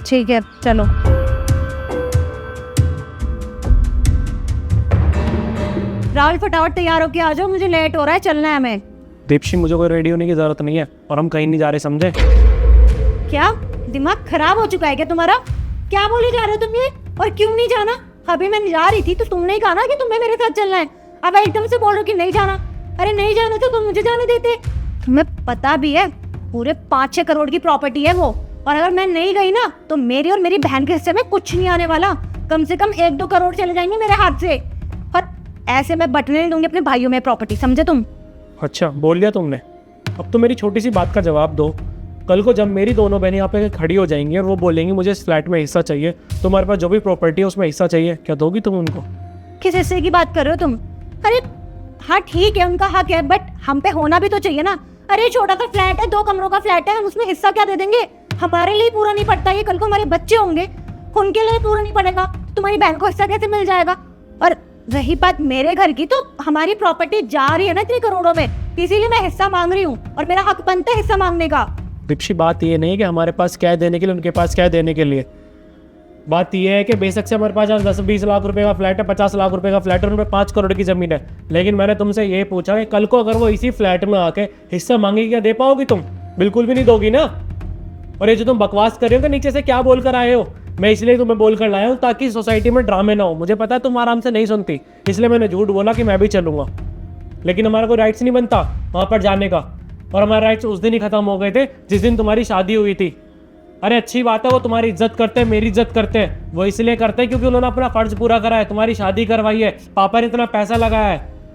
ठीक है चलो। राहुल फटाफट तैयार होके आ जाओ, मुझे लेट हो रहा है, चलना है हमें। दीप्शी मुझे कोई रेडी होने की ज़रूरत नहीं है और हम कहीं नहीं जा रहे, समझे? क्या दिमाग खराब हो चुका है क्या तुम्हारा? क्या बोले जा रहे हो तुम ये? और क्यों नहीं जाना? अभी मैं जा रही थी तो तुमने ही कहा ना कि तुम्हें मेरे साथ चलना है, अब एकदम से बोल रहे हो कि नहीं जाना। अरे नहीं जाना तो तुम मुझे जाने देते। तुम्हें पता भी है पूरे 5-6 करोड़ की प्रॉपर्टी है वो, और अगर मैं नहीं गई ना तो मेरी और मेरी बहन के हिस्से में कुछ नहीं आने वाला, कम से कम 1-2 करोड़ चले जाएंगे मेरे हाथ से। और ऐसे मैं बटने नहीं दूंगी अपने भाइयों में प्रॉपर्टी, समझे तुम? अच्छा बोल दिया तुमने, अब तो मेरी छोटी सी बात का जवाब दो। कल को जब मेरी दोनों बहनें यहाँ पे खड़ी हो जाएंगी और वो बोलेंगी मुझे इस फ्लैट में हिस्सा चाहिए, तुम्हारे पास जो भी प्रॉपर्टी है उसमें हिस्सा चाहिए, क्या दोगी तुम उनको? किस हिस्से की बात कर रहे हो तुम? अरे हाँ ठीक है, उनका हक है, बट हम पे होना भी तो चाहिए ना। अरे छोटा सा फ्लैट है, 2 कमरों का फ्लैट है, हम उसमें हिस्सा क्या दे देंगे? हमारे लिए पूरा नहीं पड़ता ये, कल को हमारे बच्चे होंगे उनके लिए पूरा नहीं पड़ेगा, तुम्हारी बहन को हिस्सा कैसे मिल जाएगा? और रही बात मेरे घर की, तो हमारी प्रॉपर्टी जा रही है ना इतनी करोड़ों में, इसीलिए मैं हिस्सा मांग रही हूँ और मेरा हक बनता है हिस्सा मांगने का। दीप्शी बात ये नहीं है कि हमारे पास क्या है देने के लिए, उनके पास क्या है देने के लिए। बात यह है कि बेशक से हमारे पास 10-20 लाख रुपए का फ्लैट है, 50 लाख रुपए का फ्लैट है, उन पर 5 करोड़ की जमीन है, लेकिन मैंने तुमसे ये पूछा कि कल को अगर वो इसी फ्लैट में आके हिस्सा मांगेगी, क्या दे पाओगी तुम? बिल्कुल भी नहीं दोगी ना। और ये जो तुम बकवास कर रहे हो कि नीचे से क्या बोल कर आए हो, मैं इसलिए तुम्हें बोल कर लाया हूँ ताकि सोसाइटी में ड्रामे ना हो। मुझे पता है तुम आराम से नहीं सुनती, इसलिए मैंने झूठ बोला कि मैं भी चलूंगा, लेकिन हमारा कोई राइट्स नहीं बनता वहाँ पर जाने का। और हमारे राइट्स उस दिन ही खत्म हो गए थे जिस दिन तुम्हारी शादी हुई थी। अरे अच्छी बात है, वो तुम्हारी इज्जत करते हैं, मेरी इज्जत करते हैं, वो इसलिए करते हैं क्योंकि उन्होंने अपना फर्ज पूरा करा है, तुम्हारी शादी करवाई है, पापा ने इतना पैसा लगाया है।